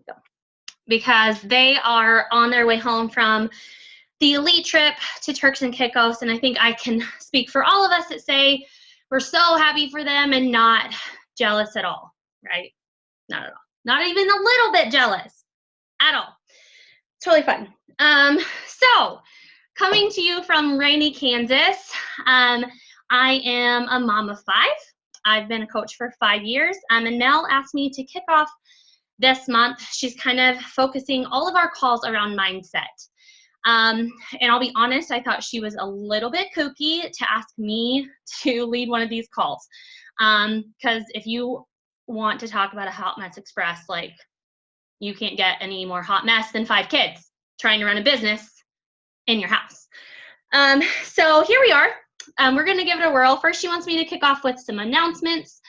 go. Because they are on their way home from the elite trip to Turks and Caicos, and I think I can speak for all of us that say we're so happy for them and not jealous at all, right? Not at all. Not even a little bit jealous at all. It's really fun. So coming to you from rainy Kansas, I am a mom of 5. I've been a coach for 5 years, and Mel asked me to kick off this month. She's kind of focusing all of our calls around mindset. And I'll be honest, I thought she was a little bit kooky to ask me to lead one of these calls. Because if you want to talk about a hot mess express, like, you can't get any more hot mess than 5 kids trying to run a business in your house. So here we are. We're going to give it a whirl. First, she wants me to kick off with some announcements.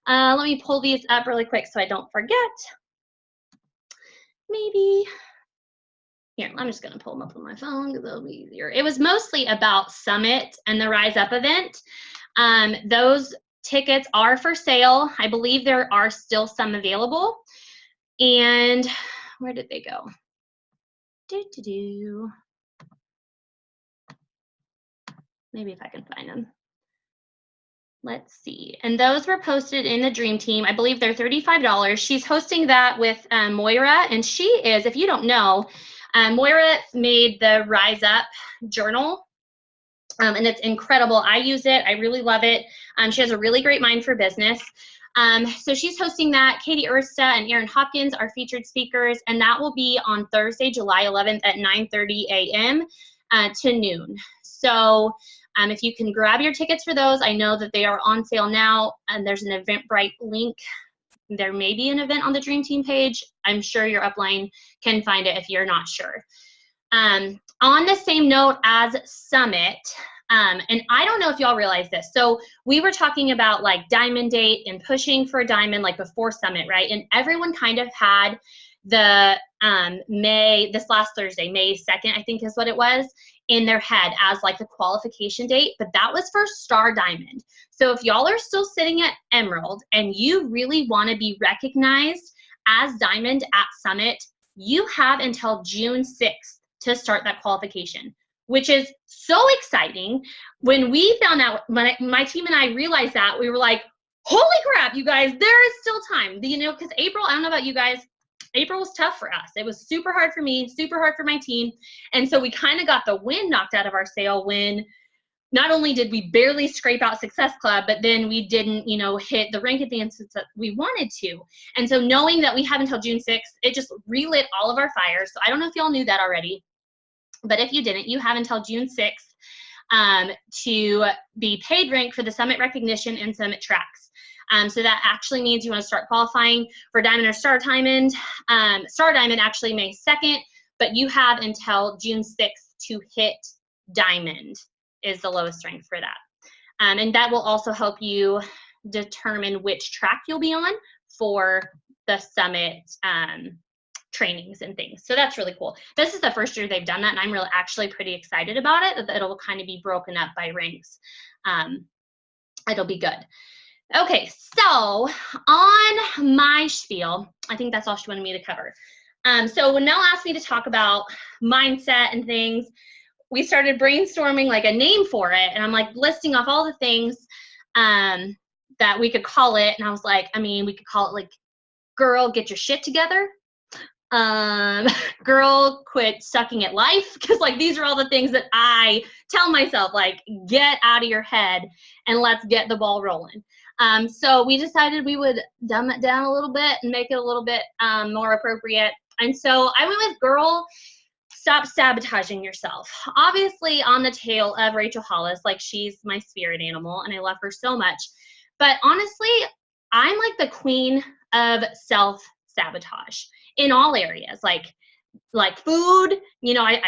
Let me pull these up really quick so I don't forget. Maybe here, I'm just going to pull them up on my phone because it'll be easier. It was mostly about Summit and the Rise Up event. Those tickets are for sale. I believe there are still some available. And where did they go? Maybe if I can find them. Let's see. And those were posted in the Dream Team. I believe they're $35. She's hosting that with Moira, and she is, if you don't know, Moira made the Rise Up journal, and it's incredible. I use it. I really love it. She has a really great mind for business. So she's hosting that. Katie Ursta and Aaron Hopkins are featured speakers, and that will be on Thursday, July 11th at 9:30 a.m. To noon. So if you can grab your tickets for those, I know that they are on sale now, and there's an Eventbrite link. There may be an event on the Dream Team page. I'm sure your upline can find it if you're not sure. On the same note as Summit, and I don't know if y'all realize this. So we were talking about like Diamond Date and pushing for a diamond like before Summit, right? And everyone kind of had the this last Thursday, May 2nd, I think is what it was, in their head as like the qualification date, but that was for Star Diamond. So if y'all are still sitting at Emerald and you really want to be recognized as Diamond at Summit, you have until June 6th to start that qualification, which is so exciting. When we found out, when my team and I realized that, we were like, holy crap, you guys, there is still time. You know, because April, I don't know about you guys, April was tough for us. It was super hard for me, super hard for my team. And so we kind of got the wind knocked out of our sail when not only did we barely scrape out Success Club, but then we didn't, you know, hit the rank advances that we wanted to. And so knowing that we have until June 6th, it just relit all of our fires. So I don't know if y'all knew that already, but if you didn't, you have until June 6th to be paid rank for the Summit recognition and Summit tracks. So that actually means you want to start qualifying for Diamond or Star Diamond. Star Diamond actually May 2nd, but you have until June 6th to hit Diamond is the lowest rank for that. And that will also help you determine which track you'll be on for the Summit trainings and things. So that's really cool. This is the first year they've done that, and I'm really actually pretty excited about it, that it'll kind of be broken up by ranks. It'll be good. Okay, so on my spiel, I think that's all she wanted me to cover. So when Mel asked me to talk about mindset and things, we started brainstorming like a name for it, and I'm like listing off all the things that we could call it, and I was like, I mean, we could call it like, girl, get your shit together. Girl, quit sucking at life, because like these are all the things that I tell myself, like, get out of your head and let's get the ball rolling. So we decided we would dumb it down a little bit and make it a little bit more appropriate. And so I went with girl, stop sabotaging yourself. Obviously on the tail of Rachel Hollis, like she's my spirit animal and I love her so much. But honestly, I'm like the queen of self-sabotage in all areas, like food, you know, I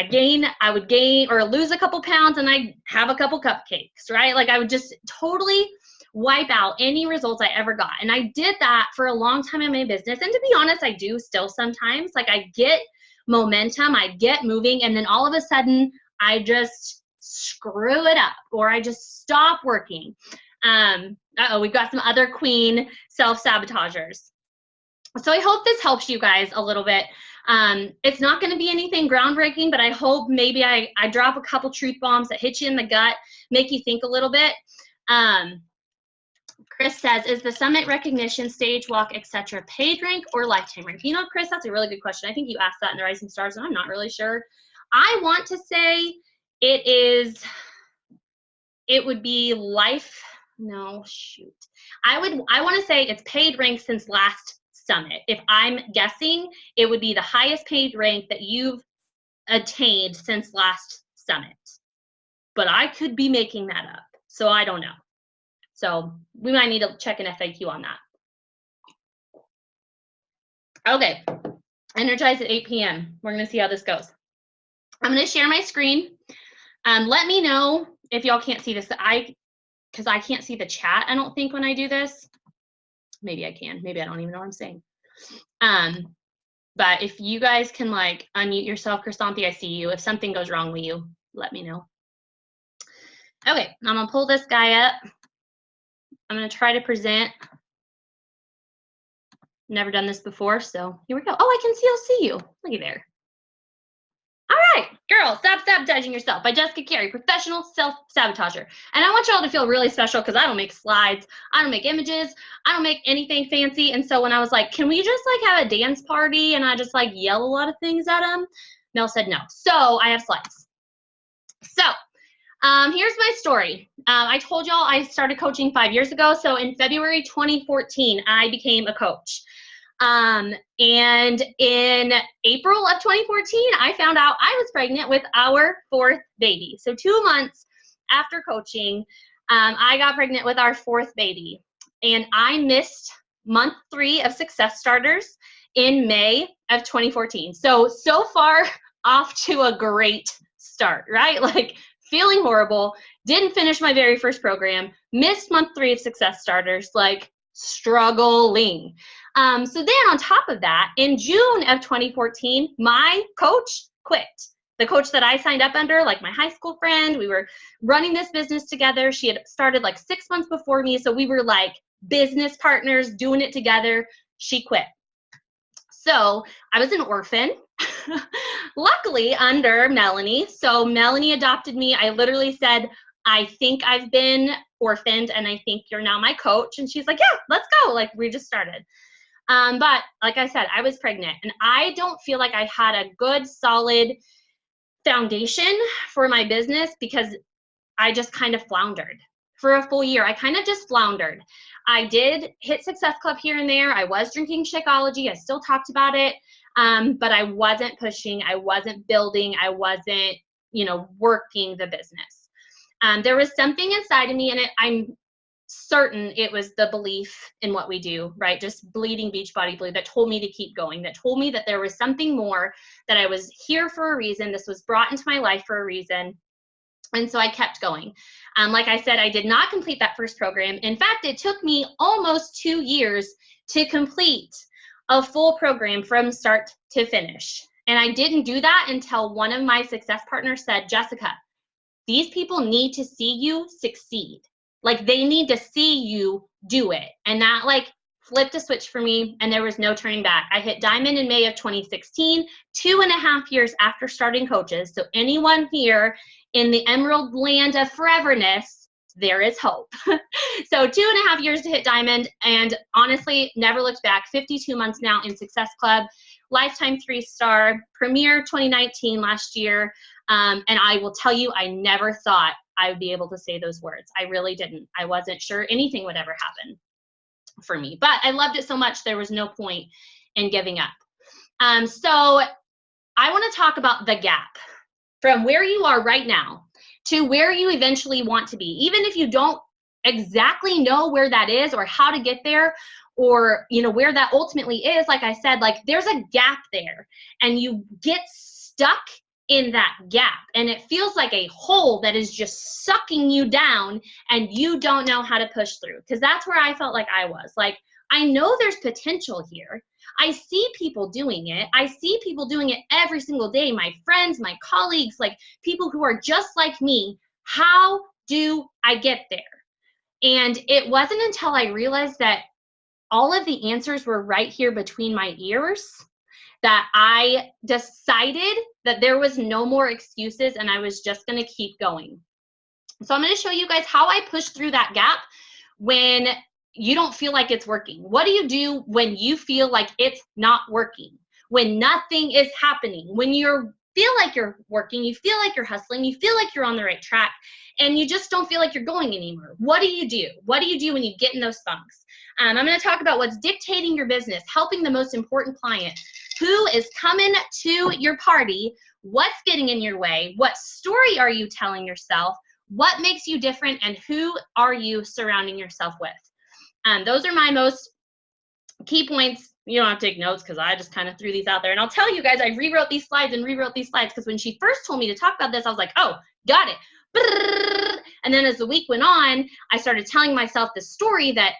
would gain or lose a couple pounds and I'd have a couple cupcakes, right? Like I would just totally wipe out any results I ever got. And I did that for a long time in my business. And to be honest, I do still sometimes. Like I get momentum, I get moving, and then all of a sudden I just screw it up or I just stop working. We've got some other queen self-sabotagers. So I hope this helps you guys a little bit. It's not going to be anything groundbreaking, but I hope maybe I drop a couple truth bombs that hit you in the gut, make you think a little bit. Chris says, is the summit recognition, stage walk, etc. paid rank or lifetime rank? You know, Chris, that's a really good question. I think you asked that in the Rising Stars, and I'm not really sure. I want to say it would be no, shoot. I want to say it's paid rank since last summit. If I'm guessing, it would be the highest paid rank that you've attained since last summit. But I could be making that up, so I don't know. So we might need to check an FAQ on that. Okay, energize at 8 p.m. We're going to see how this goes. I'm going to share my screen. Let me know if y'all can't see this. Because I can't see the chat, I don't think, when I do this. Maybe I can. Maybe I don't even know what I'm saying. But if you guys can, like, unmute yourself, Chrysanthi, I see you. If something goes wrong with you, let me know. Okay, I'm going to pull this guy up. I'm going to try to present. Never done this before, so here we go. Oh, I can still see you. Looky there. All right, girl, Stop Sabotaging Yourself by Jessica Carey, professional self-sabotager. And I want y'all to feel really special because I don't make slides, I don't make images, I don't make anything fancy. And so when I was like, can we just like have a dance party and I just like yell a lot of things at them? Mel said no. So I have slides. So here's my story. I told y'all I started coaching 5 years ago. So in February 2014, I became a coach. And in April of 2014, I found out I was pregnant with our 4th baby. So 2 months after coaching, I got pregnant with our 4th baby. And I missed month 3 of Success Starters in May of 2014. So far off to a great start, right? Like feeling horrible, didn't finish my very first program, missed month 3 of Success Starters, like struggling. So then on top of that, in June of 2014, my coach quit. The coach that I signed up under, like my high school friend, we were running this business together. She had started like 6 months before me. So we were like business partners doing it together. She quit. So I was an orphan, luckily under Melanie. So Melanie adopted me. I literally said, I think I've been orphaned and I think you're now my coach. And she's like, yeah, let's go. Like we just started. But like I said, I was pregnant and I don't feel like I had a good, solid foundation for my business because I just kind of floundered for a full year. I kind of just floundered. I did hit Success Club here and there. I was drinking Shakeology. I still talked about it. But I wasn't pushing. I wasn't building. I wasn't, working the business. There was something inside of me, and I'm certain it was the belief in what we do, right? Just bleeding Beachbody Blue that told me to keep going, that told me that there was something more, that I was here for a reason. This was brought into my life for a reason. And so I kept going. Like I said, I did not complete that first program. In fact, it took me almost 2 years to complete a full program from start to finish. And I didn't do that until one of my success partners said, Jessica, these people need to see you succeed. Like they need to see you do it. And that like flipped a switch for me and there was no turning back. I hit Diamond in May of 2016, 2.5 years after starting coaches. So anyone here in the Emerald land of foreverness, there is hope. So 2.5 years to hit Diamond and honestly, never looked back. 52 months now in Success Club, lifetime 3-star, Premier 2019 last year. And I will tell you, I never thought I would be able to say those words. I really didn't. I wasn't sure anything would ever happen for me, but I loved it so much there was no point in giving up. So I want to talk about the gap from where you are right now to where you eventually want to be. Even if you don't exactly know where that is or how to get there or where that ultimately is, like I said, like there's a gap there and you get stuck in that gap and it feels like a hole that is just sucking you down and you don't know how to push through, because that's where I felt like I was. Like, I know there's potential here. I see people doing it. I see people doing it every single day. My friends, my colleagues, like people who are just like me. How do I get there? And it wasn't until I realized that all of the answers were right here between my ears, that I decided that there was no more excuses and I was just going to keep going. So I'm going to show you guys how I push through that gap when you don't feel like it's working. What do you do when you feel like it's not working? When nothing is happening, when you feel like you're working, you feel like you're hustling, you feel like you're on the right track, and you just don't feel like you're going anymore. What do you do? What do you do when you get in those funks? I'm going to talk about what's dictating your business, helping the most important client, who is coming to your party, what's getting in your way, what story are you telling yourself, what makes you different, and who are you surrounding yourself with? Those are my most key points. You don't have to take notes because I just kind of threw these out there. And I'll tell you guys, I rewrote these slides because when she first told me to talk about this, I was like, oh, got it. And then as the week went on, I started telling myself this story that,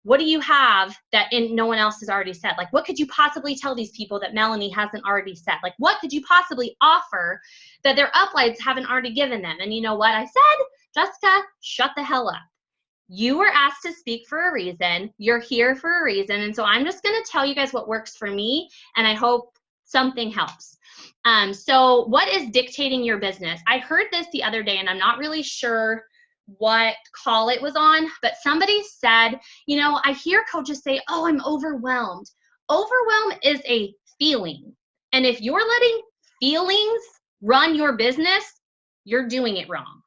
what do you have that no one else has already said? Like, what could you possibly tell these people that Melanie hasn't already said? Like, what could you possibly offer that their uplights haven't already given them? And you know what I said? Jessica, shut the hell up. You were asked to speak for a reason. You're here for a reason. And so I'm just going to tell you guys what works for me, and I hope something helps. So what is dictating your business? I heard this the other day, and I'm not really sure what call it was on, but somebody said, you know, I hear coaches say, oh, I'm overwhelmed. Overwhelm is a feeling. And if you're letting feelings run your business, you're doing it wrong.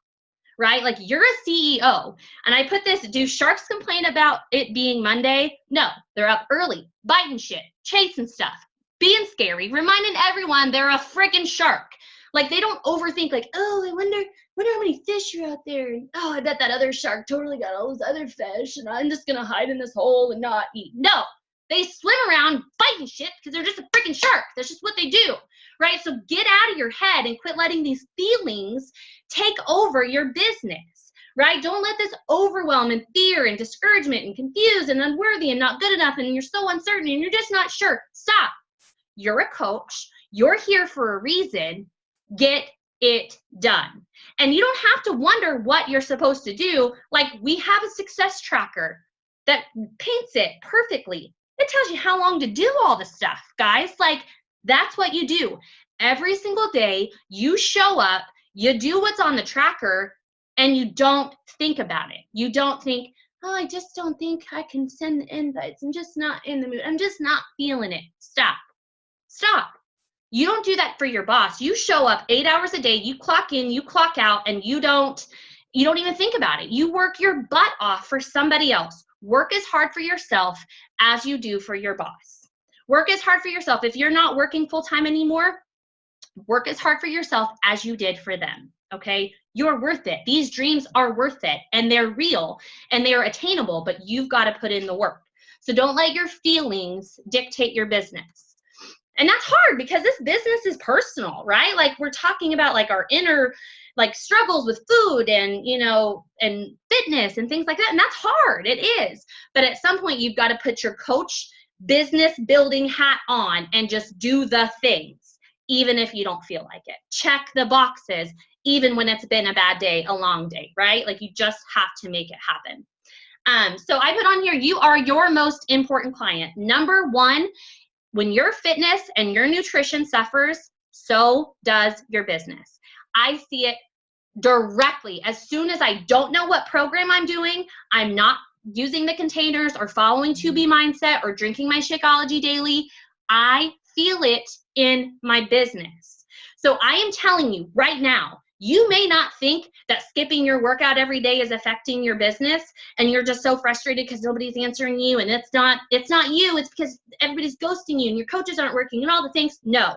Right? Like, you're a CEO. And I put this, do sharks complain about it being Monday? No, they're up early, biting shit, chasing stuff, being scary, reminding everyone they're a freaking shark. Like, they don't overthink, like, oh, I wonder how many fish are out there. And, oh, I bet that other shark totally got all those other fish, and I'm just going to hide in this hole and not eat. No, they swim around biting shit because they're just a freaking shark. That's just what they do, right? So get out of your head and quit letting these feelings take over your business, right? Don't let this overwhelm and fear and discouragement and confused and unworthy and not good enough and you're so uncertain and you're just not sure. Stop. You're a coach. You're here for a reason. Get it done. And you don't have to wonder what you're supposed to do. Like, we have a success tracker that paints it perfectly. It tells you how long to do all the stuff, guys. Like, that's what you do. Every single day, you show up, you do what's on the tracker, and you don't think about it. You don't think, oh, I just don't think I can send the invites. I'm just not in the mood. I'm just not feeling it. Stop. Stop. You don't do that for your boss. You show up 8 hours a day, you clock in, you clock out, and you don't even think about it. You work your butt off for somebody else. Work as hard for yourself as you do for your boss. Work as hard for yourself. If you're not working full-time anymore, work as hard for yourself as you did for them, okay? You're worth it. These dreams are worth it, and they're real, and they're attainable, but you've got to put in the work. So don't let your feelings dictate your business. And that's hard because this business is personal, right? Like, we're talking about like our inner like struggles with food and, you know, and fitness and things like that. And that's hard. It is. But at some point you've got to put your coach business building hat on and just do the things, even if you don't feel like it. Check the boxes, even when it's been a bad day, a long day, right? Like, you just have to make it happen. So I put on here, you are your most important client. Number one, when your fitness and your nutrition suffers, so does your business. I see it directly. As soon as I don't know what program I'm doing, I'm not using the containers or following 2B mindset or drinking my Shakeology daily, I feel it in my business. So I am telling you right now, you may not think that skipping your workout every day is affecting your business and you're just so frustrated because nobody's answering you and it's not you, it's because everybody's ghosting you and your coaches aren't working and all the things. No.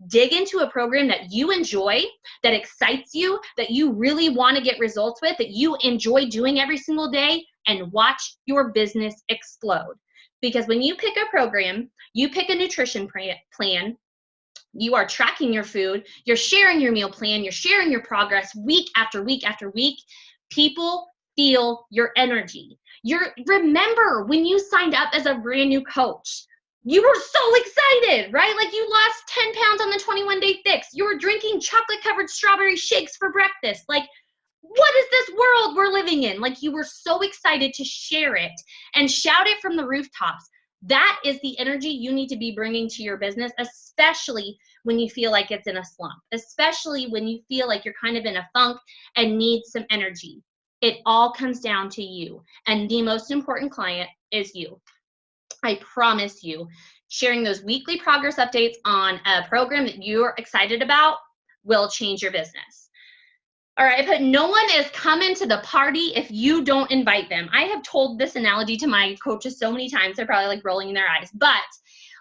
Dig into a program that you enjoy, that excites you, that you really want to get results with, that you enjoy doing every single day, and watch your business explode. Because when you pick a program, you pick a nutrition plan, you are tracking your food, you're sharing your meal plan, you're sharing your progress week after week after week, people feel your energy. Remember when you signed up as a brand new coach, you were so excited, right? Like, you lost 10 pounds on the 21-day fix. You were drinking chocolate-covered strawberry shakes for breakfast. Like, what is this world we're living in? Like, you were so excited to share it and shout it from the rooftops. That is the energy you need to be bringing to your business, especially when you feel like it's in a slump, especially when you feel like you're kind of in a funk and need some energy. It all comes down to you. And the most important client is you. I promise you, sharing those weekly progress updates on a program that you're excited about will change your business. All right, but no one is coming to the party if you don't invite them. I have told this analogy to my coaches so many times, they're probably like rolling their eyes, but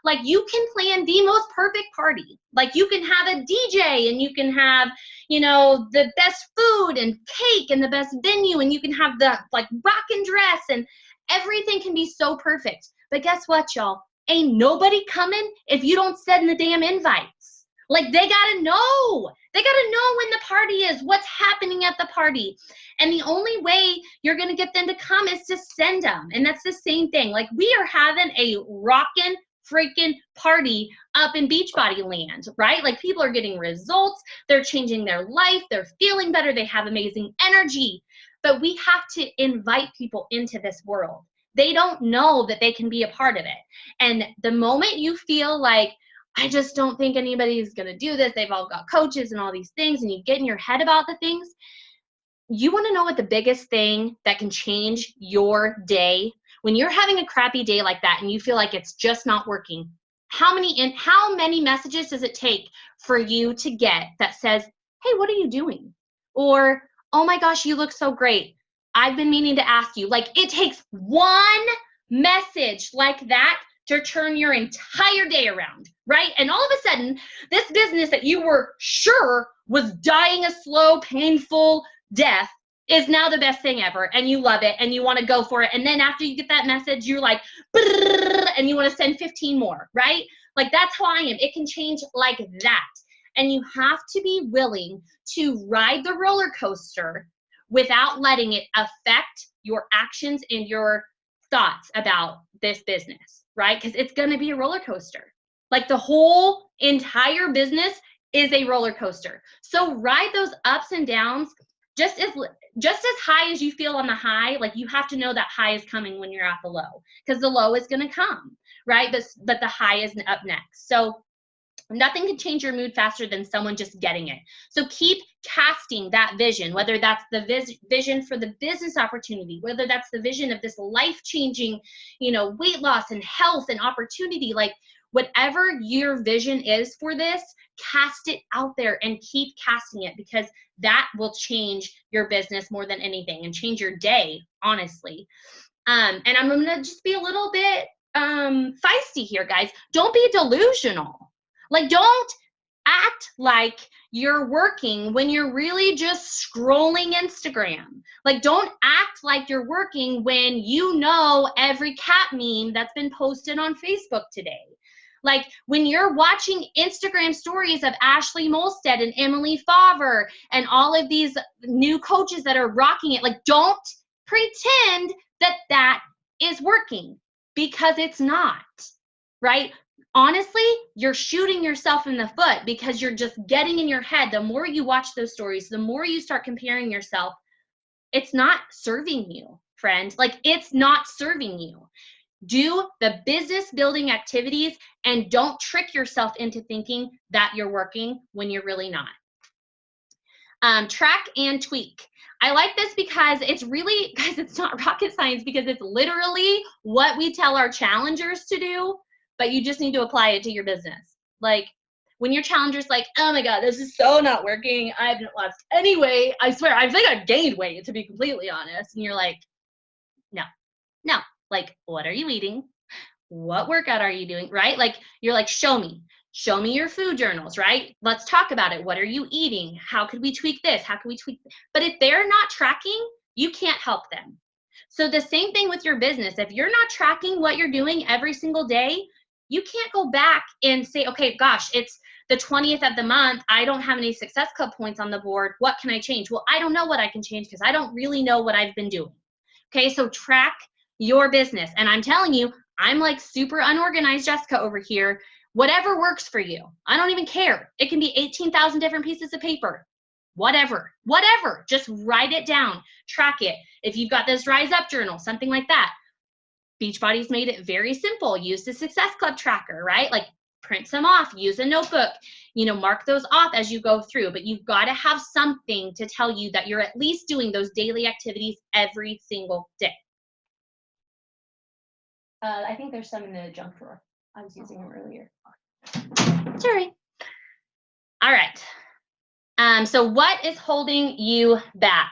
like, you can plan the most perfect party. Like, you can have a DJ and you can have, you know, the best food and cake and the best venue, and you can have the like rockin' dress, and everything can be so perfect. But guess what, y'all? Ain't nobody coming if you don't send the damn invites. Like, they gotta know. They gotta know when the party is, what's happening at the party. And the only way you're gonna get them to come is to send them. And that's the same thing. Like, we are having a rockin' freaking party up in Beachbody land, right? Like, people are getting results. They're changing their life. They're feeling better. They have amazing energy. But we have to invite people into this world. They don't know that they can be a part of it. And the moment you feel like, I just don't think anybody's going to do this, they've all got coaches and all these things, and you get in your head about the things, you want to know what the biggest thing that can change your day, when you're having a crappy day like that and you feel like it's just not working, how many messages does it take for you to get that says, hey, what are you doing? Or, oh my gosh, you look so great, I've been meaning to ask you. Like, it takes one message like that to turn your entire day around, right? And all of a sudden, this business that you were sure was dying a slow, painful death is now the best thing ever, and you love it, and you want to go for it. And then after you get that message, you're like, and you want to send 15 more, right? Like, that's how I am. It can change like that. And you have to be willing to ride the roller coaster without letting it affect your actions and your thoughts about this business, right? Because it's going to be a roller coaster. Like, the whole entire business is a roller coaster. So ride those ups and downs just as high as you feel on the high. Like, you have to know that high is coming when you're at the low, because the low is going to come, right? But the high is up next. So nothing can change your mood faster than someone just getting it. So keep casting that vision, whether that's the vision for the business opportunity, whether that's the vision of this life-changing, you know, weight loss and health and opportunity. Like, whatever your vision is for this, cast it out there and keep casting it, because that will change your business more than anything, and change your day, honestly. And I'm gonna just be a little bit feisty here, guys. Don't be delusional. Like, don't act like you're working when you're really just scrolling Instagram. Like, don't act like you're working when you know every cat meme that's been posted on Facebook today. Like, when you're watching Instagram stories of Ashley Molstead and Emily Favre and all of these new coaches that are rocking it, like, don't pretend that that is working, because it's not, right? Honestly, you're shooting yourself in the foot, because you're just getting in your head. The more you watch those stories, the more you start comparing yourself. It's not serving you, friend. Like, it's not serving you. Do the business building activities and don't trick yourself into thinking that you're working when you're really not. Track and tweak. I like this because it's really, guys, it's not rocket science, because it's literally what we tell our challengers to do, but you just need to apply it to your business. Like, when your challenger's like, oh my God, this is so not working, I haven't lost any weight, I swear, I think I've gained weight, to be completely honest. And you're like, no. Like, what are you eating? What workout are you doing, right? Like, you're like, show me your food journals, right? Let's talk about it. What are you eating? How could we tweak this? How can we tweak this? But if they're not tracking, you can't help them. So the same thing with your business. If you're not tracking what you're doing every single day, you can't go back and say, okay, gosh, it's the 20th of the month. I don't have any Success Club points on the board. What can I change? Well, I don't know what I can change, because I don't really know what I've been doing. Okay, so track your business. And I'm telling you, I'm like super unorganized Jessica over here. Whatever works for you. I don't even care. It can be 18,000 different pieces of paper. whatever, just write it down, track it. If you've got this Rise Up journal, something like that. Beachbody's made it very simple. Use the Success Club tracker, right? Like print some off, use a notebook, mark those off as you go through, but you've got to have something to tell you that you're at least doing those daily activities every single day. I think there's some in the junk drawer. I was using them earlier. Sorry. All right. So what is holding you back?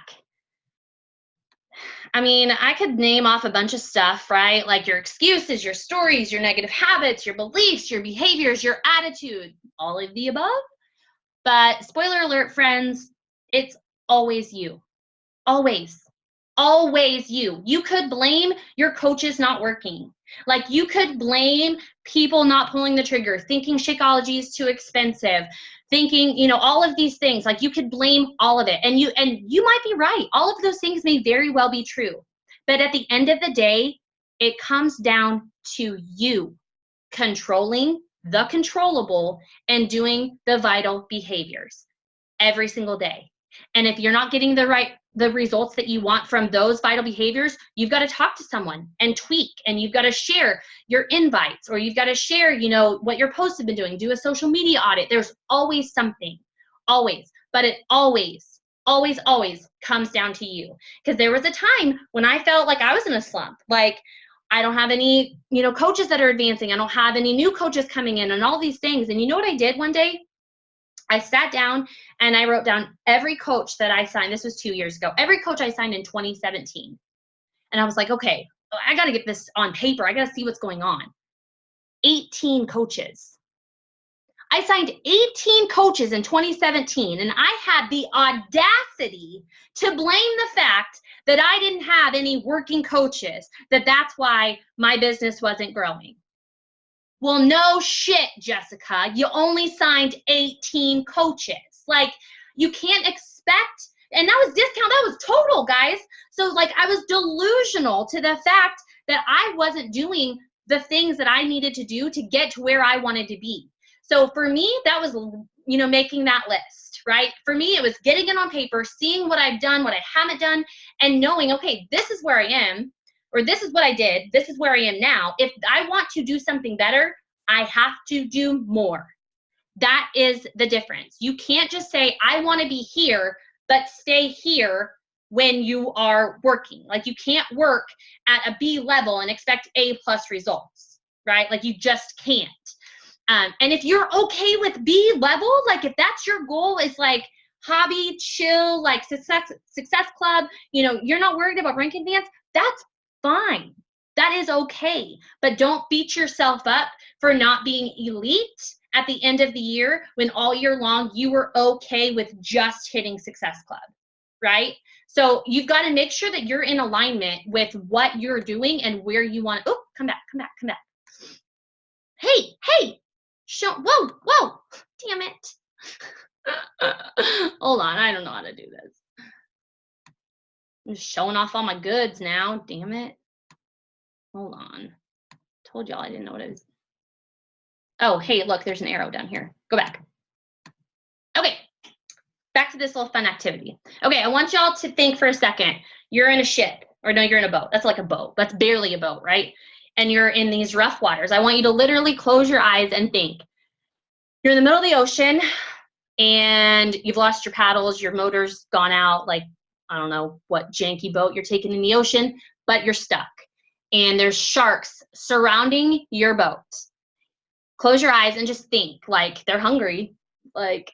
I mean, I could name off a bunch of stuff, right? Like your excuses, your stories, your negative habits, your beliefs, your behaviors, your attitude, all of the above. But spoiler alert, friends, it's always you. Always. Always you. You could blame your coaches not working. Like you could blame people not pulling the trigger, thinking Shakeology is too expensive, thinking, all of these things. Like you could blame all of it. And you might be right. All of those things may very well be true. But at the end of the day, it comes down to you controlling the controllable and doing the vital behaviors every single day. And if you're not getting the results that you want from those vital behaviors, you've got to talk to someone and tweak, and you've got to share your invites, or you've got to share, what your posts have been doing, do a social media audit. There's always something, always, but it always comes down to you. Because there was a time when I felt like I was in a slump, like I don't have any, coaches that are advancing. I don't have any new coaches coming in and all these things. And you know what I did one day? I sat down and I wrote down every coach that I signed. This was 2 years ago. Every coach I signed in 2017. And I was like, okay, I got to get this on paper. I got to see what's going on. 18 coaches. I signed 18 coaches in 2017, and I had the audacity to blame the fact that I didn't have any working coaches, that's why my business wasn't growing. Well, no shit, Jessica. You only signed 18 coaches. Like, you can't expect, and that was discount. That was total, guys. So, like, I was delusional to the fact that I wasn't doing the things that I needed to do to get to where I wanted to be. So for me, that was, making that list, right? For me, it was getting it on paper, seeing what I've done, what I haven't done, and knowing, okay, this is where I am, or this is what I did, this is where I am now. If I want to do something better, I have to do more. That is the difference. You can't just say, I want to be here, but stay here when you are working. Like, you can't work at a B level and expect A+ results, right? Like, you just can't. And if you're okay with B level, like if that's your goal, is like hobby, chill, like success club, you're not worried about rank advance, that's fine. That is okay. But don't beat yourself up for not being elite at the end of the year when all year long you were okay with just hitting Success Club, right? So you've got to make sure that you're in alignment with what you're doing and where you want to, oh, come back. Hey, whoa, damn it. Hold on, I don't know how to do this. I'm just showing off all my goods now, damn it. Hold on. Told y'all I didn't know what it was. Oh, hey, look, there's an arrow down here. Go back. Okay, back to this little fun activity. Okay, I want y'all to think for a second. You're in a ship, or no, you're in a boat. That's like a boat. That's barely a boat, right? And you're in these rough waters. I want you to literally close your eyes and think. You're in the middle of the ocean, and you've lost your paddles, your motor's gone out, like, I don't know what janky boat you're taking in the ocean, but you're stuck. And there's sharks surrounding your boat. Close your eyes and just think, like, they're hungry. Like,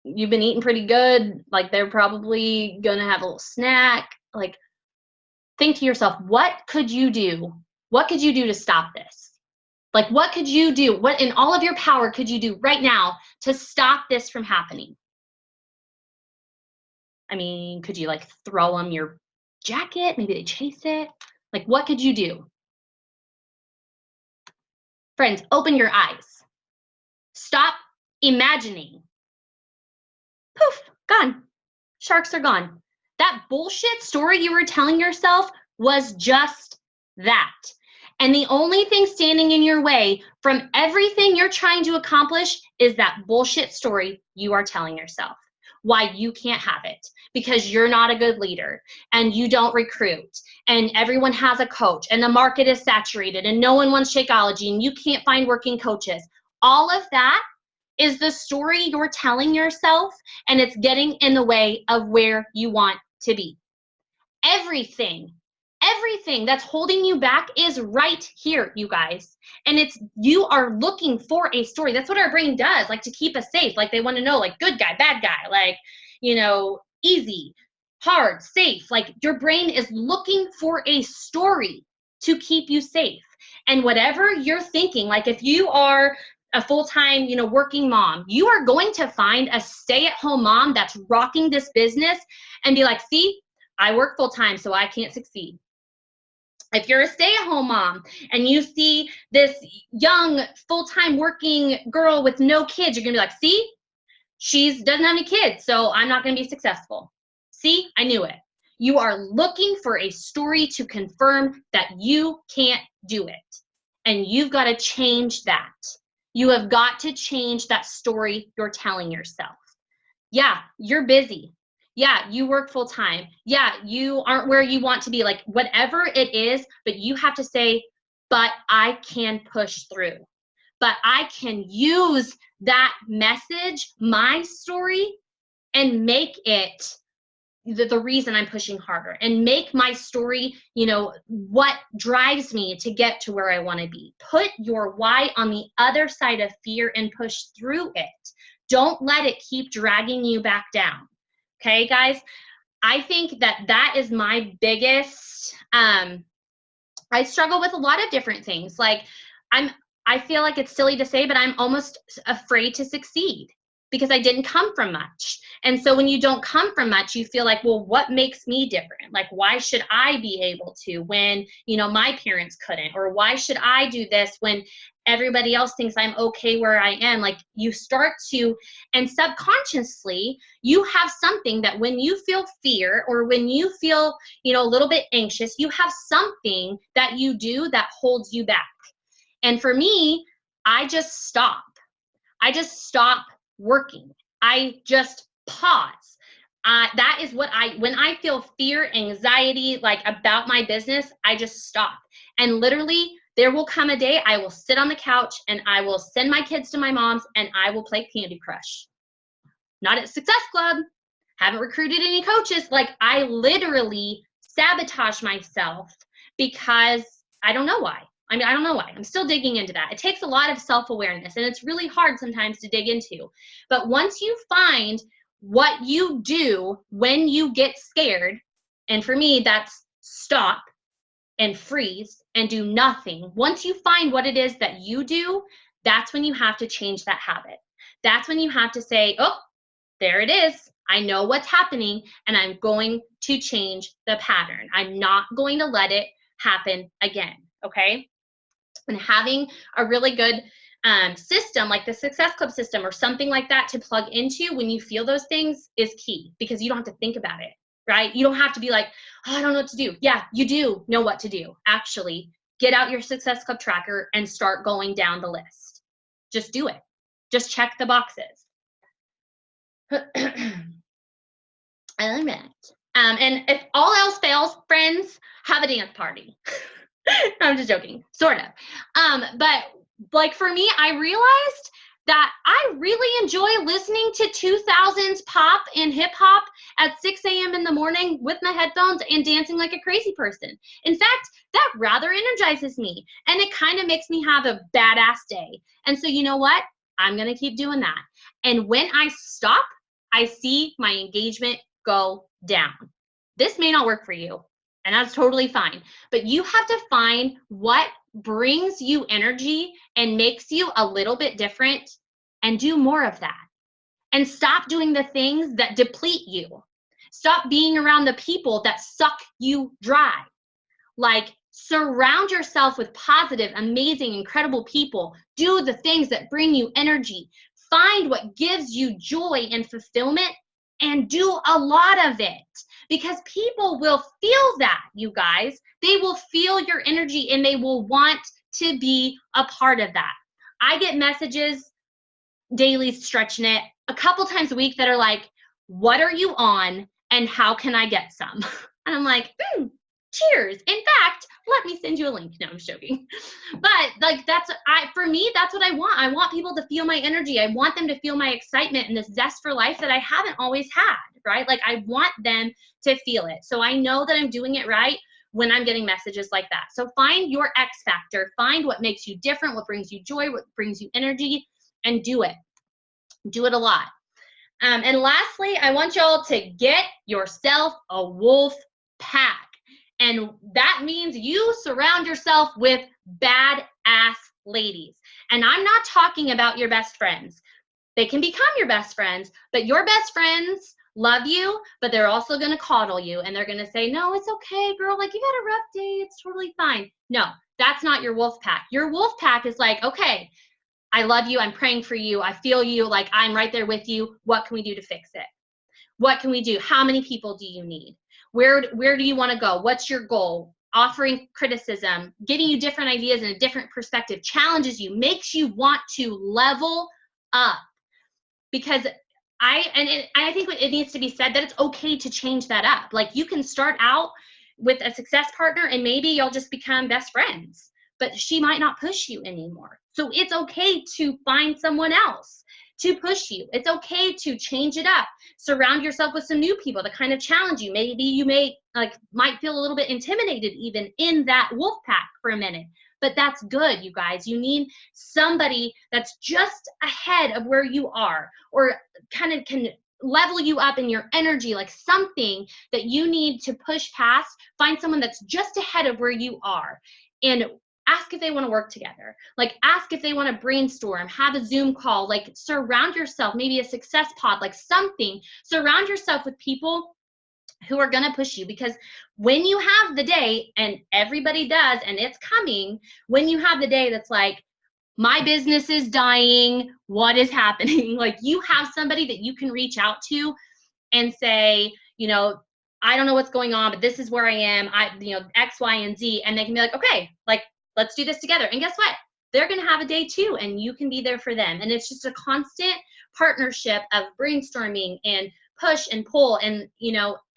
you've been eating pretty good. Like, they're probably going to have a little snack. Like, think to yourself, what could you do? What could you do to stop this? Like, what could you do? What in all of your power could you do right now to stop this from happening? I mean, could you, like, throw them your jacket? Maybe they chase it. Like, what could you do? Friends, open your eyes. Stop imagining. Poof, gone. Sharks are gone. That bullshit story you were telling yourself was just that. And the only thing standing in your way from everything you're trying to accomplish is that bullshit story you are telling yourself. why you can't have it, because you're not a good leader and you don't recruit and everyone has a coach and the market is saturated and no one wants Shakeology and you can't find working coaches. All of that is the story you're telling yourself, and it's getting in the way of where you want to be. Everything that's holding you back is right here, you guys. And it's, you are looking for a story. That's what our brain does, like to keep us safe. Like they want to know, like good guy, bad guy, like, you know, easy, hard, safe. Like your brain is looking for a story to keep you safe. And whatever you're thinking, like if you are a full-time, you know, working mom, you are going to find a stay-at-home mom that's rocking this business and be like, see, I work full-time, so I can't succeed. If you're a stay-at-home mom and you see this young full-time working girl with no kids, you're gonna be like, see, she doesn't have any kids, so I'm not gonna be successful. See, I knew it. You are looking for a story to confirm that you can't do it. And you've got to change that. You have got to change that story you're telling yourself. Yeah, you're busy. Yeah, you work full time. Yeah, you aren't where you want to be, like whatever it is, but you have to say, but I can push through. But I can use that message, my story, and make it the reason I'm pushing harder, and make my story, you know, what drives me to get to where I want to be. Put your why on the other side of fear and push through it. Don't let it keep dragging you back down. Okay, guys? I think that is my biggest, I struggle with a lot of different things. Like I feel like it's silly to say, but I'm almost afraid to succeed because I didn't come from much. And so when you don't come from much, you feel like, well, what makes me different? Like, why should I be able to when, you know, my parents couldn't? Or why should I do this when everybody else thinks I'm okay where I am? Like you start to, and subconsciously, you have something that when you feel fear or when you feel, you know, a little bit anxious, you have something that you do that holds you back. And for me, I just stop. I just stop working. I just pause. That is what when I feel fear, anxiety, like about my business, I just stop. And literally there will come a day I will sit on the couch and I will send my kids to my mom's and I will play Candy Crush. Not at Success Club. Haven't recruited any coaches. Like I literally sabotage myself because I don't know why. I mean, I don't know why. I'm still digging into that. It takes a lot of self-awareness, and it's really hard sometimes to dig into. But once you find what you do when you get scared, and for me, that's stop and freeze and do nothing. Once you find what it is that you do, that's when you have to change that habit. That's when you have to say, oh, there it is. I know what's happening, and I'm going to change the pattern. I'm not going to let it happen again, okay? And having a really good system like the Success Club system or something like that to plug into when you feel those things is key, because you don't have to think about it, right? You don't have to be like, oh, I don't know what to do. Yeah, you do know what to do. Actually, get out your Success Club tracker and start going down the list. Just do it. Just check the boxes. I like that. And if all else fails, friends, have a dance party. I'm just joking, sort of. But like for me, I realized that I really enjoy listening to 2000s pop and hip hop at 6 a.m. in the morning with my headphones and dancing like a crazy person. In fact, that rather energizes me, and it kind of makes me have a badass day. And so you know what? I'm going to keep doing that. And when I stop, I see my engagement go down. This may not work for you, and that's totally fine. But you have to find what brings you energy and makes you a little bit different, and do more of that. And stop doing the things that deplete you. Stop being around the people that suck you dry. Like, surround yourself with positive, amazing, incredible people. Do the things that bring you energy. Find what gives you joy and fulfillment, and do a lot of it. Because people will feel that, you guys. They will feel your energy, and they will want to be a part of that. I get messages daily, stretching it, a couple times a week that are like, What are you on and how can I get some? And I'm like, cheers. In fact, let me send you a link. No, I'm just joking. But like for me, that's what I want. I want people to feel my energy. I want them to feel my excitement and this zest for life that I haven't always had, right? Like I want them to feel it. So I know that I'm doing it right when I'm getting messages like that. So find your X factor, find what makes you different, what brings you joy, what brings you energy, and do it. Do it a lot. And lastly, I want y'all to get yourself a wolf pack. And that means you surround yourself with badass ladies. And I'm not talking about your best friends. They can become your best friends, but your best friends love you, but they're also going to coddle you. And they're going to say, no, it's okay, girl. Like, you had a rough day. It's totally fine. No, that's not your wolf pack. Your wolf pack is like, okay, I love you. I'm praying for you. I feel you. Like, I'm right there with you. What can we do to fix it? What can we do? How many people do you need? Where do you want to go? What's your goal? Offering criticism, giving you different ideas and a different perspective, challenges you, makes you want to level up. Because I think it needs to be said that it's okay to change that up. Like, you can start out with a success partner and maybe you'll just become best friends, but she might not push you anymore. So it's okay to find someone else to push you. It's okay to change it up. Surround yourself with some new people to kind of challenge you. Maybe you might feel a little bit intimidated even in that wolf pack for a minute. But that's good, you guys. You need somebody that's just ahead of where you are, or kind of can level you up in your energy, like something that you need to push past. Find someone that's just ahead of where you are and ask if they want to work together. Like, ask if they want to brainstorm, have a Zoom call, like surround yourself, maybe a success pod, like something. Surround yourself with people who are going to push you, because when you have the day, and everybody does, and it's coming, when you have the day that's like, my business is dying, what is happening? Like, you have somebody that you can reach out to and say, I don't know what's going on, but this is where I am. X, Y, and Z. And they can be like, okay, like, let's do this together. And guess what? They're going to have a day too, and you can be there for them. And it's just a constant partnership of brainstorming and push and pull, and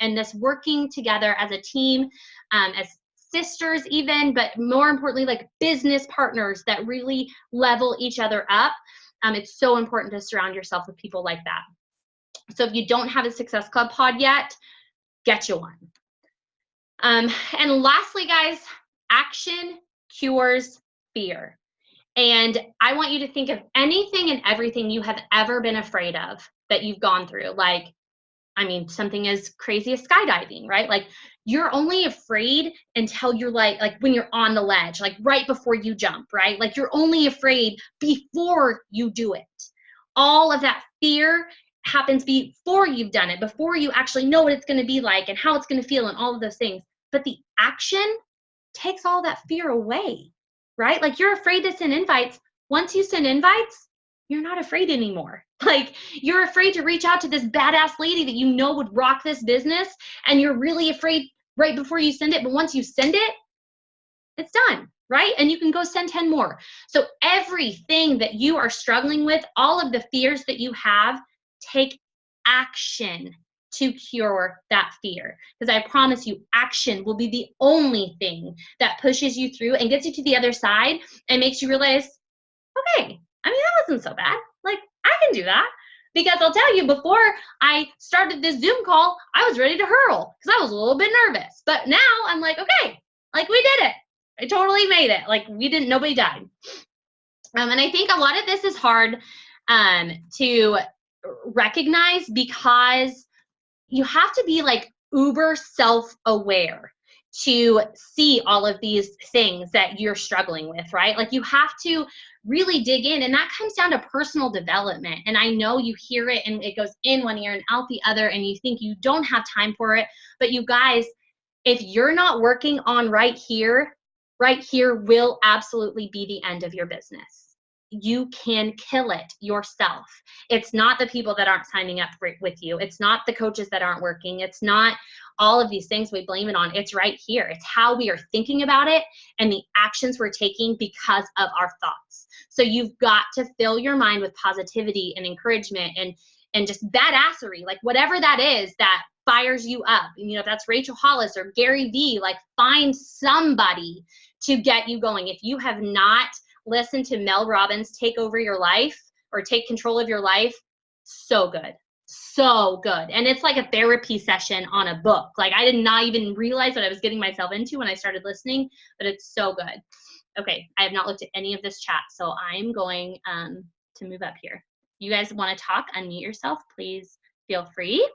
and this working together as a team, as sisters even, but more importantly, like business partners that really level each other up. It's so important to surround yourself with people like that. So if you don't have a Success Club pod yet, get you one. And lastly, guys, action cures fear. And I want you to think of anything and everything you have ever been afraid of that you've gone through. Like, something as crazy as skydiving, right? Like, you're only afraid until you're like when you're on the ledge, like right before you jump, right? Like, you're only afraid before you do it. All of that fear happens before you've done it, before you actually know what it's going to be like and how it's going to feel and all of those things. But the action takes all that fear away, right? Like, you're afraid to send invites. Once you send invites, you're not afraid anymore. Like, you're afraid to reach out to this badass lady that you know would rock this business, and you're really afraid right before you send it. But once you send it, it's done, right? And you can go send 10 more. So everything that you are struggling with, all of the fears that you have, take action to cure that fear. Because I promise you, action will be the only thing that pushes you through and gets you to the other side and makes you realize, okay, that wasn't so bad. Like, I can do that. Because I'll tell you, before I started this Zoom call, I was ready to hurl because I was a little bit nervous. But now I'm like, okay, like, we did it. I totally made it. Like, nobody died. And I think a lot of this is hard to recognize, because you have to be like uber self-aware to see all of these things that you're struggling with, right? Like, you have to really dig in, and that comes down to personal development. And I know you hear it and it goes in one ear and out the other, and you think you don't have time for it. But you guys, if you're not working on right here will absolutely be the end of your business. You can kill it yourself. It's not the people that aren't signing up with you. It's not the coaches that aren't working. It's not all of these things we blame it on. It's right here. It's how we are thinking about it and the actions we're taking because of our thoughts. So you've got to fill your mind with positivity and encouragement and and just badassery, like whatever that is that fires you up. You know, if that's Rachel Hollis or Gary Vee, like find somebody to get you going. If you have not listened to Mel Robbins' Take Over Your Life or Take Control of Your Life, so good. So good. And it's like a therapy session on a book. Like I did not even realize what I was getting myself into when I started listening, but it's so good. Okay, I have not looked at any of this chat, so I'm going to move up here. You guys want to talk, unmute yourself, please feel free.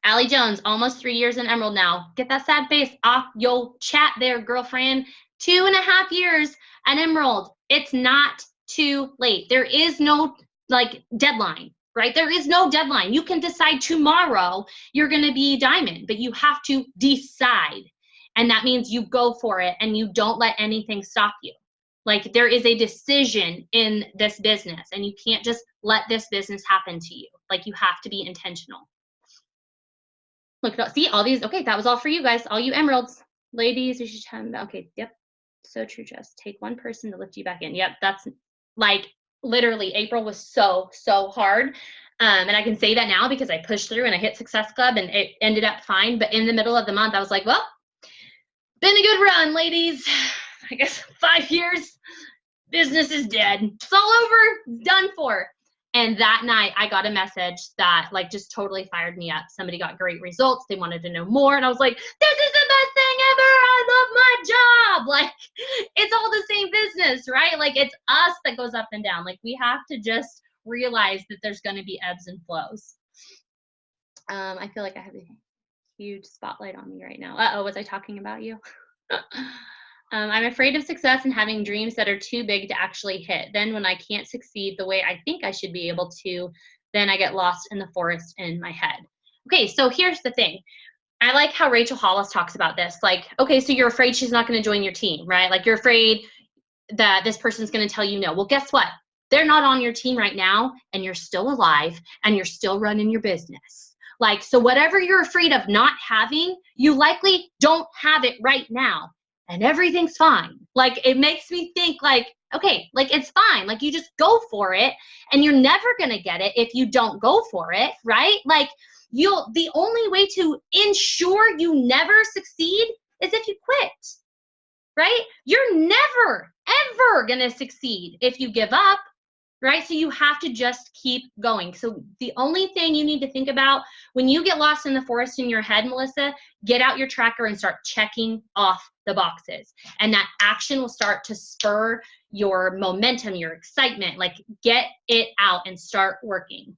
Allie Jones, almost 3 years in Emerald now. Get that sad face off your chat there, girlfriend. 2.5 years at Emerald. It's not too late. There is no like deadline, right? There is no deadline. You can decide tomorrow you're going to be diamond, but you have to decide. And that means you go for it and you don't let anything stop you. Like there is a decision in this business and you can't just let this business happen to you. Like you have to be intentional. Look, see all these. Okay, that was all for you guys. All you emeralds. Ladies, you should have, okay, yep. So true, Jess. Take one person to lift you back in. Yep, that's like literally April was so hard. And I can say that now because I pushed through and I hit Success Club and it ended up fine. But in the middle of the month, I was like, well, been a good run, ladies. I guess 5 years, business is dead. It's all over, it's done for. And that night I got a message that like just totally fired me up. Somebody got great results. They wanted to know more. And I was like, this is the best thing ever. I love my job. Like it's all the same business, right? Like it's us that goes up and down. Like we have to just realize that there's going to be ebbs and flows. I feel like I have a huge spotlight on me right now. Uh-oh, was I talking about you? I'm afraid of success and having dreams that are too big to actually hit. Then when I can't succeed the way I think I should be able to, then I get lost in the forest in my head. Okay, so here's the thing. I like how Rachel Hollis talks about this. Like, okay, so you're afraid she's not going to join your team, right? Like you're afraid that this person's going to tell you no. Well, guess what? They're not on your team right now and you're still alive and you're still running your business. Like, so whatever you're afraid of not having, you likely don't have it right now. And everything's fine. Like, it makes me think like, okay, like it's fine. Like you just go for it and you're never going to get it if you don't go for it, right? Like the only way to ensure you never succeed is if you quit, right? You're never, ever going to succeed if you give up, right? So you have to just keep going. So the only thing you need to think about when you get lost in the forest in your head, Melissa, get out your tracker and start checking off the boxes. And that action will start to spur your momentum, your excitement, like get it out and start working.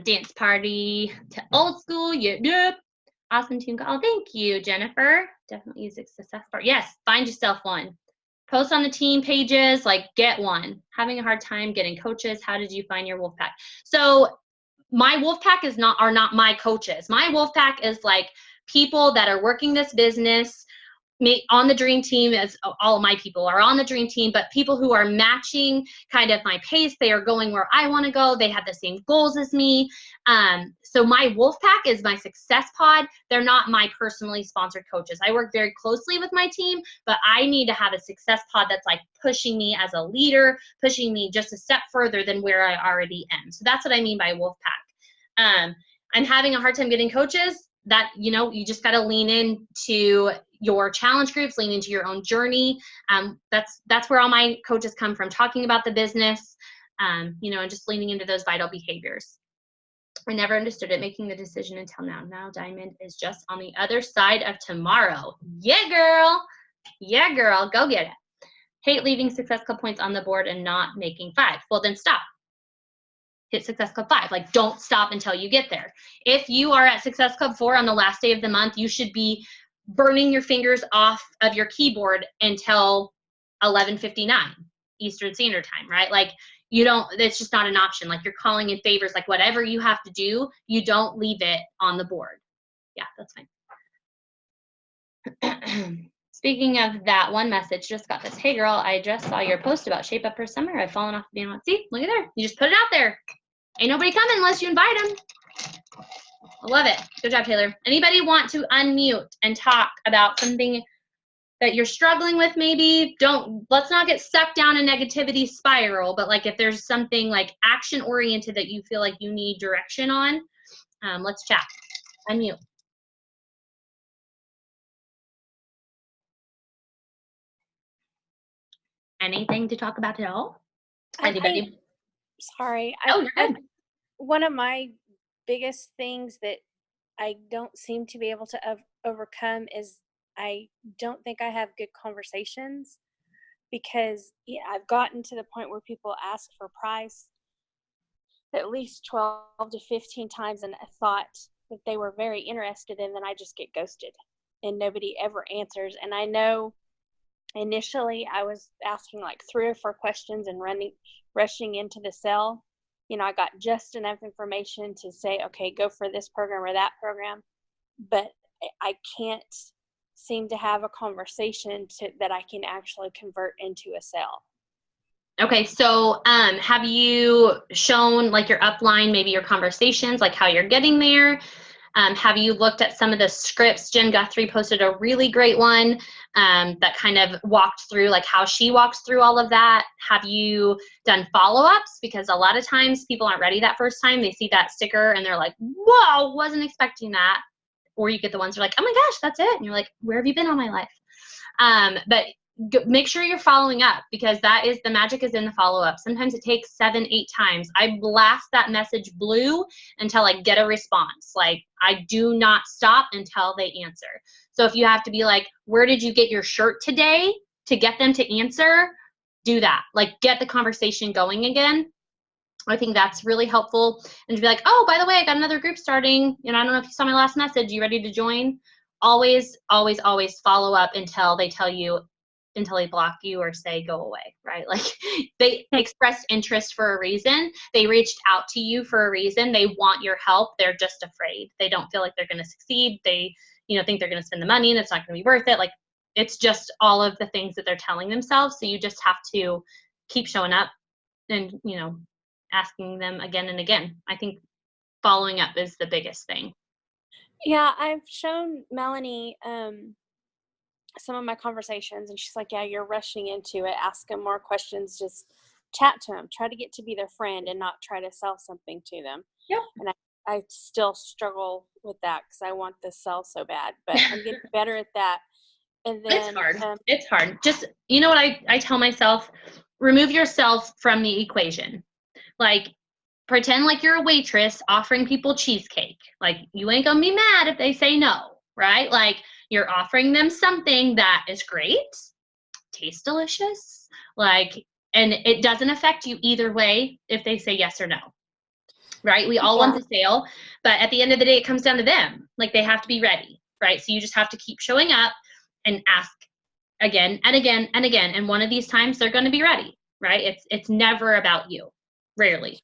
Dance party to old school. Yep. Awesome tune. Oh, thank you, Jennifer. Definitely use a success part. Yes, find yourself one. Post on the team pages, like get one. Having a hard time getting coaches. How did you find your wolf pack? So my wolf pack are not my coaches. My wolf pack is like people that are working this business on the dream team. As all of my people are on the dream team, but people who are matching kind of my pace. They are going where I want to go. They have the same goals as me. So my wolf pack is my success pod. They're not my personally sponsored coaches. I work very closely with my team, but I need to have a success pod that's like pushing me as a leader, pushing me just a step further than where I already am. So that's what I mean by wolf pack. I'm having a hard time getting coaches. That, you know, you just got to lean into your challenge groups, lean into your own journey. That's where all my coaches come from, talking about the business, you know, and just leaning into those vital behaviors. I never understood it, making the decision until now. Now Diamond is just on the other side of tomorrow. Yeah, girl. Yeah, girl. Go get it. Hate leaving Success Club points on the board and not making 5. Well, then stop. Hit Success Club 5. Like, don't stop until you get there. If you are at Success Club 4 on the last day of the month, you should be burning your fingers off of your keyboard until 11:59 Eastern Standard Time, right? Like, it's just not an option. Like, you're calling in favors. Like, whatever you have to do, you don't leave it on the board. Yeah, that's fine. Speaking of that, one message, just got this. Hey, girl, I just saw your post about Shape Up for Summer. I've fallen off the bandwagon. See, look at there. You just put it out there. Ain't nobody coming unless you invite them. I love it. Good job, Taylor. Anybody want to unmute and talk about something that you're struggling with, maybe let's not get stuck down a negativity spiral, but like if there's something like action oriented that you feel like you need direction on, let's chat. Unmute. Anything to talk about at all? Anybody? Sorry. Oh, you're good. One of my biggest things that I don't seem to be able to overcome is I don't think I have good conversations, because I've gotten to the point where people ask for price at least 12 to 15 times, and I thought that they were very interested, and then I just get ghosted and nobody ever answers. And I know initially I was asking like 3 or 4 questions and rushing into the sale. I got just enough information to say, okay, go for this program or that program, but I can't seem to have a conversation that I can actually convert into a sale. Okay, so have you shown like your upline, maybe your conversations, like how you're getting there? Have you looked at some of the scripts? Jen Guthrie posted a really great one that kind of walked through like how she walks through all of that. Have you done follow-ups? Because a lot of times people aren't ready that first time. They see that sticker and they're like, whoa, wasn't expecting that. Or you get the ones that are like, oh my gosh, that's it. And you're like, where have you been all my life? But make sure you're following up, because the magic is in the follow-up. Sometimes it takes 7, 8 times. I blast that message blue until I get a response. Like, I do not stop until they answer. So if you have to be like, where did you get your shirt today, to get them to answer, do that. Like, get the conversation going again. I think that's really helpful. And to be like, oh, by the way, I got another group starting, and I don't know if you saw my last message. You ready to join? Always, always, always follow up until they tell you, until they block you or say go away, right? Like, they expressed interest for a reason. They reached out to you for a reason. They want your help. They're just afraid. They don't feel like they're going to succeed. They, think they're going to spend the money and it's not going to be worth it. Like, it's just all of the things that they're telling themselves. So you just have to keep showing up and, asking them again and again. I think following up is the biggest thing. Yeah, I've shown Melanie some of my conversations, and she's like, yeah, you're rushing into it. Ask them more questions. Just chat to them. Try to get to be their friend and not try to sell something to them. Yep. And I still struggle with that because I want to sell so bad, but I'm getting better at that. And then it's hard. It's hard. Just, what I tell myself, remove yourself from the equation. Like, pretend like you're a waitress offering people cheesecake. Like, you ain't gonna be mad if they say no, right? Like, you're offering them something that is great, tastes delicious, like, and it doesn't affect you either way if they say yes or no, right? We all want the sale, but at the end of the day, it comes down to them. Like, they have to be ready, right? So you just have to keep showing up and ask again and again and again. And one of these times they're going to be ready, right? It's never about you. Rarely.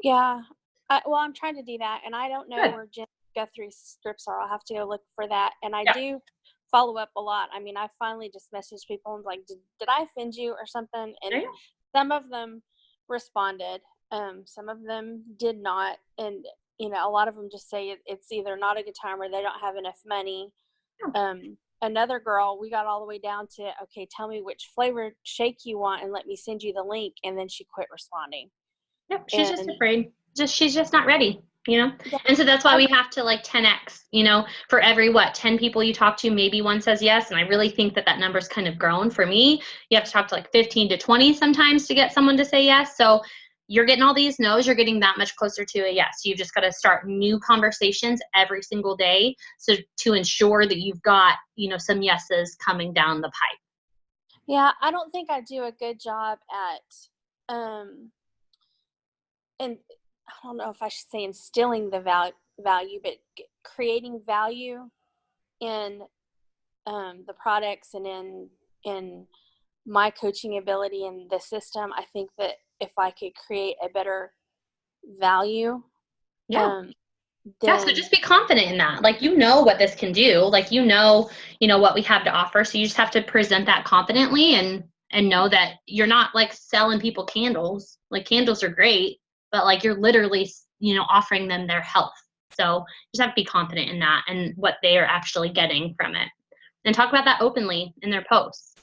Yeah. Well, I'm trying to do that, and I don't know where Jen Guthrie's scripts are. I'll have to go look for that. And I do follow up a lot. I mean, I finally just messaged people and like, did I offend you or something? And some of them responded. Some of them did not. And, a lot of them just say it's either not a good time or they don't have enough money. Another girl, we got all the way down to, okay, tell me which flavor shake you want and let me send you the link. And then she quit responding. Yep, she's just afraid. She's just not ready, And so that's why we have to like 10x, for every 10 people you talk to, maybe one says yes. And I really think that number's kind of grown for me. You have to talk to like 15 to 20 sometimes to get someone to say yes. So you're getting all these no's, you're getting that much closer to a yes. You've just got to start new conversations every single day, so to ensure that you've got, some yeses coming down the pipe. Yeah, I don't think I do a good job at and I don't know if I should say instilling the value, but creating value in the products and in my coaching ability and the system. I think that if I could create a better value, so just be confident in that. Like, what this can do. Like, what we have to offer. So you just have to present that confidently and know that you're not like selling people candles. Like, candles are great, but like, you're literally, offering them their health. So you just have to be confident in that and what they are actually getting from it. and talk about that openly in their posts.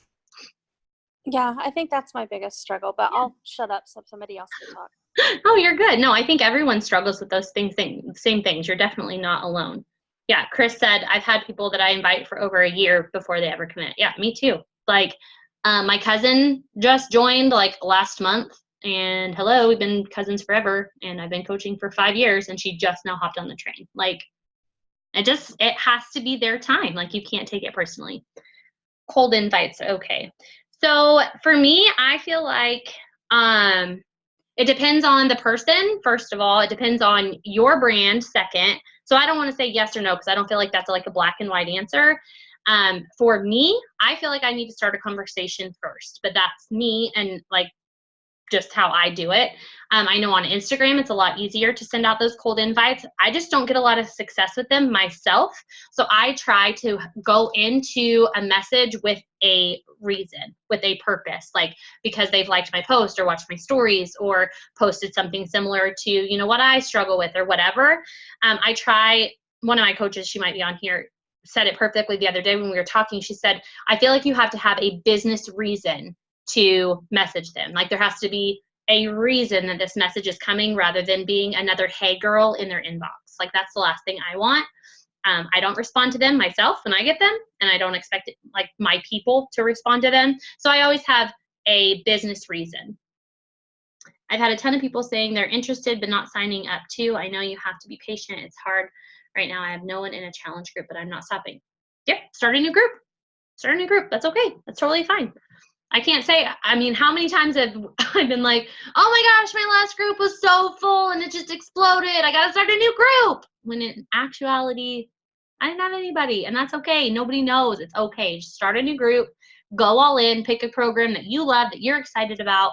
Yeah, I think that's my biggest struggle, but I'll shut up so somebody else can talk. Oh, you're good. No, I think everyone struggles with those same things. You're definitely not alone. Yeah, Chris said, I've had people that I invite for over a year before they ever commit. Yeah, me too. Like, my cousin just joined like last month, and hello, we've been cousins forever, and I've been coaching for 5 years, and she just now hopped on the train. Like, it has to be their time. Like, you can't take it personally. Cold invites, okay. So for me, I feel like it depends on the person, first of all. It depends on your brand, second. So I don't want to say yes or no because I don't feel like that's like a black and white answer. For me, I feel like I need to start a conversation first, but that's me and like just how I do it. I know on Instagram, it's a lot easier to send out those cold invites. I just don't get a lot of success with them myself. So I try to go into a message with a reason, with a purpose, like because they've liked my post or watched my stories or posted something similar to, you know, what I struggle with or whatever. I try, one of my coaches, she might be on here, said it perfectly the other day when we were talking. She said, I feel like you have to have a business reason to message them. Like there has to be a reason that this message is coming rather than being another hey girl in their inbox. Like that's the last thing I want. I don't respond to them myself when I get them, and I don't expect it, like my people to respond to them. So I always have a business reason. I've had a ton of people saying they're interested but not signing up too. I know you have to be patient. It's hard right now. I have no one in a challenge group, but I'm not stopping. Yep, start a new group. Start a new group. That's okay. That's totally fine. I can't say, I mean, how many times have I been like, oh my gosh, my last group was so full and it just exploded. I got to start a new group. When in actuality, I didn't have anybody, and that's okay. Nobody knows. It's okay. Just start a new group, go all in, pick a program that you love, that you're excited about,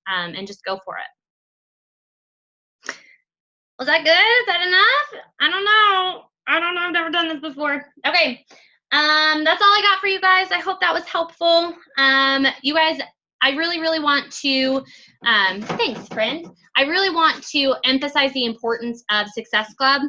and just go for it. Was that good? Is that enough? I don't know. I've never done this before. Okay. That's all I got for you guys. I hope that was helpful. You guys, I really, really want to, thanks, friend. I really want to emphasize the importance of Success Club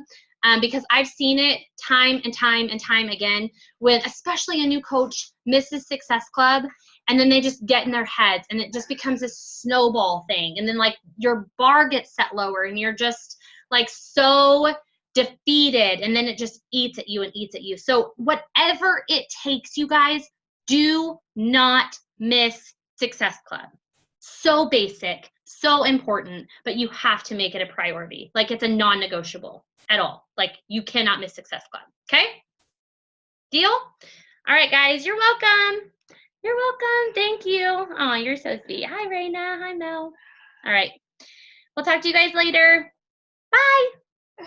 because I've seen it time and time and time again when especially a new coach misses Success Club and then they just get in their heads and it just becomes a snowball thing. And then like your bar gets set lower and you're just like so defeated, and then it just eats at you and eats at you. So whatever it takes, you guys, do not miss Success Club. So basic, so important, but you have to make it a priority. Like it's a non-negotiable at all. Like you cannot miss Success Club. Okay? Deal? All right, guys, you're welcome. You're welcome. Thank you. Oh, you're so sweet. Hi, Raina. Hi, Mel. All right. We'll talk to you guys later. Bye.